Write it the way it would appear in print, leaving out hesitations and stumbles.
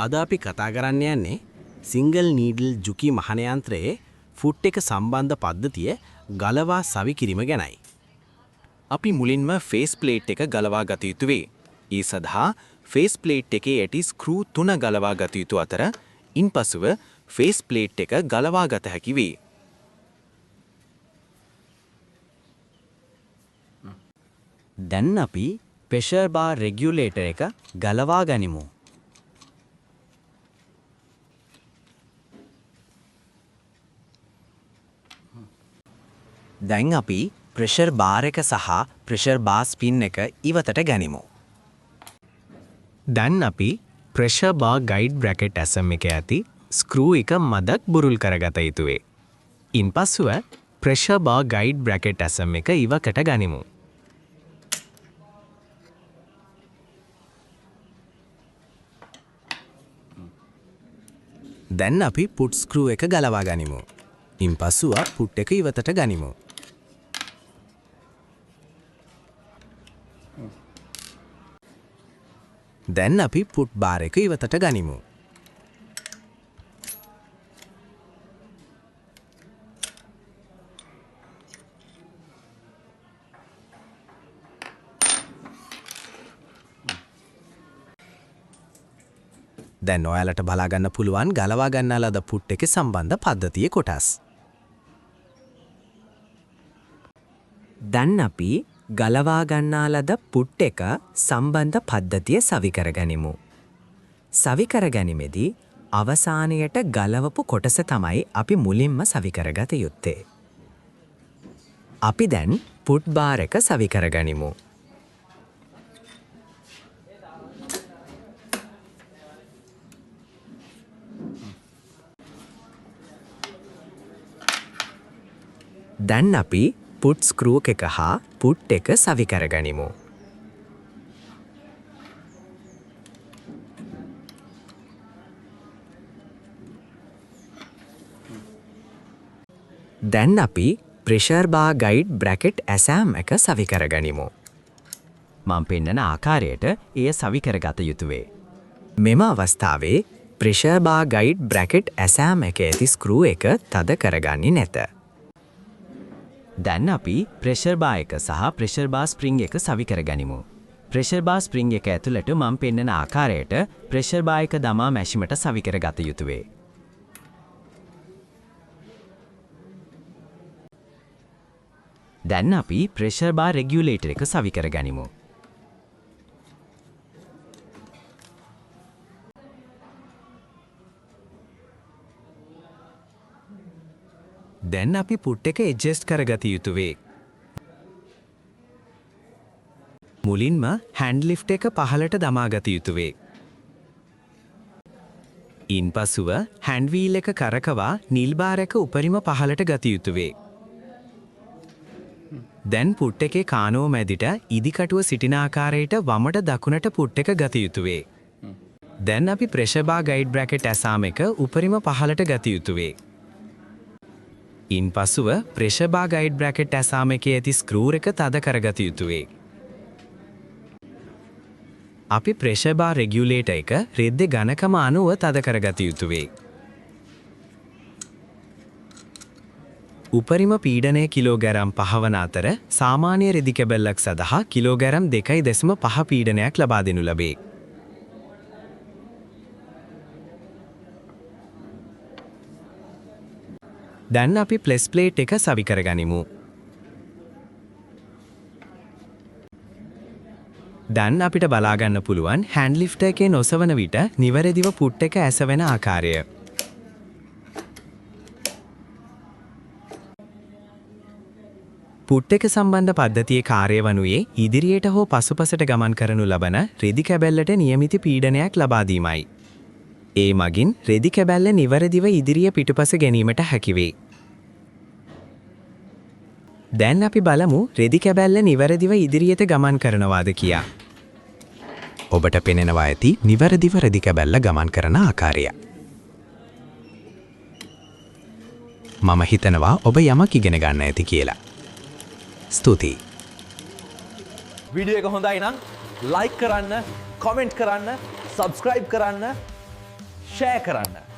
අද අපි කතා කරන්න යන්නේ සිංගල් නීඩල් ජුකි මහන යන්ත්‍රයේ ෆුට් එක සම්බන්ධ පද්ධතිය ගලවා සවි කිරීම ගැනයි. අපි මුලින්ම ෆේස් ප්ලේට් එක ගලවා ගත යුතු වේ. ඒ සඳහා ෆේස් ප්ලේට් එකේ ඇති ස්ක්‍රූ 3 ගලවා ගත යුතු අතර ඉන්පසුව ෆේස් ප්ලේට් එක ගලවා ගත හැකි වේ. දැන් අපි ප්‍රෙෂර් බාර් රෙගියුලේටර් එක ගලවා ගනිමු. දැන් අපි ප්‍රෙෂර් බාර් එක සහ ප්‍රෙෂර් බාර් ස්පින් එක ඉවතට ගනිමු. දැන් අපි ප්‍රෙෂර් බාර් ගයිඩ් බ්‍රැකට් ඇසම් එක ඇති ස්ක්‍රූ එක මදක් බුරුල් කරගත යුතුවේ. ඉන්පසුව ප්‍රෙෂර් බාර් ගයිඩ් බ්‍රැකට් ඇසම් එක ඉවකට ගනිමු. දැන් අපි පුට් ස්ක්‍රූ එක ගලවා ගනිමු. ඉන්පසුව පුට් එක ඉවතට ගනිමු. දැන් අපි පුට් බාර් එක ඉවතට ගනිමු. දැන් ඔයාලට බලා ගන්න පුළුවන් ගලවා ගන්නා ලද පුට් එකේ සම්බන්ධ පද්ධතියේ කොටස්. දැන් අපි ගලවා ගන්නා ලද පුට් එක සම්බන්ධ පද්ධතිය සවි කරගනිමු. සවි කරගැනීමේදී අවසානයට ගලවපු කොටස තමයි අපි මුලින්ම සවි කරගත යුත්තේ. අපි දැන් පුට් බාර් එක සවි කරගනිමු. දැන් අපි පුට් ස්ක්‍රූ එක හා පුට් එක සවි කරගනිමු. දැන් අපි ප්‍රෙෂර් බාර් ගයිඩ් බ්‍රැකට් ඇසෑම් එක සවි කරගනිමු. මම පෙන්නන ආකාරයට එය සවි කරගත යුතුවේ. මෙම අවස්ථාවේ ප්‍රෙෂර් බාර් ගයිඩ් බ්‍රැකට් ඇසෑම් එක ඇති ස්ක්‍රූ එක තද කරගන්නේ නැත. දැන් අපි ප්‍රෙෂර් බාර් එක සහ ප්‍රෙෂර් බාර් ස්ප්‍රින්ග් එක සවි කරගනිමු. ප්‍රෙෂර් බාර් ස්ප්‍රින්ග් එක ඇතුළට මම පෙන්නන ආකාරයට ප්‍රෙෂර් බාර් එක දමා මැෂිමට සවි කරගත යුතුවේ. දැන් අපි ප්‍රෙෂර් බාර් රෙගියුලේටර් එක සවි කරගනිමු. දැන් අපි පුට් එක ඇඩ්ජස්ට් කරගත යුතුවේ. මුලින්ම හැන්ඩ් ලිෆ්ට් එක පහළට දමා ගත යුතුවේ. ඉන්පසුව හැන්ඩ් වීල් එක කරකවා නිල් බාර් එක උපරිම පහළට ගත යුතුවේ. දැන් පුට් එකේ කානෝ මැදිට ඉදිකටුව සිටින ආකාරයට වමට දකුණට පුට් එක ගත යුතුවේ. දැන් අපි ප්‍රෙෂර් බාර් ගයිඩ් බ්‍රැකට් ඇසාම් එක උපරිම පහළට ගත යුතුවේ. ඉන්පසුව ප්‍රෙෂර් බාර් ගයිඩ් බ්‍රැකට් ඇසාම් එකේ ඇති ස්ක්‍රූ එක තද කරගත යුතුවේ. අපි ප්‍රෙෂර් බාර් රෙගියුලේටර් එක රෙද්දේ ඝනකම අනුව තද කරගත යුතුවේ. උපරිම පීඩනය කිලෝග්‍රෑම් 5 වන අතර සාමාන්‍ය රෙදි කැබැල්ලක් සඳහා කිලෝග්‍රෑම් 2.5 පීඩනයක් ලබා දෙනු ලැබේ. දැන් අපි ප්ලස් ප්ලේට් එක සවි කරගනිමු. දැන් අපිට බලා ගන්න පුළුවන් හැන්ඩ් ලිෆ්ටර් එකේ නොසවන විට නිවැරදිව පුට් එක ඇසවෙන ආකාරය. පුට් එක සම්බන්ධ පද්ධතියේ කාර්යය වනුයේ ඉදිරියට හෝ පසුපසට ගමන් කරනු ලබන රෙදි කැබැල්ලට නියමිත පීඩනයක් ලබා දීමයි. ඒ මගින් රෙදි කැබැල්ල නිවැරදිව ඉදිරිය පිටුපස ගැනීමට හැකිවේ. දැන් අපි බලමු රෙදි කැබැල්ල නිවැරදිව ඉදිරියට ගමන් කරනවාද කියා. ඔබට පෙනෙනවා ඇති නිවැරදිව රෙදි කැබැල්ල ගමන් කරන ආකාරය. මම හිතනවා ඔබ යමක් ඉගෙන ගන්න ඇති කියලා. ස්තුතියි. වීඩියෝ එක හොඳයි නම් ලයික් කරන්න, කමෙන්ට් කරන්න, සබ්ස්ක්‍රයිබ් කරන්න. ෂෙයා කරන්න.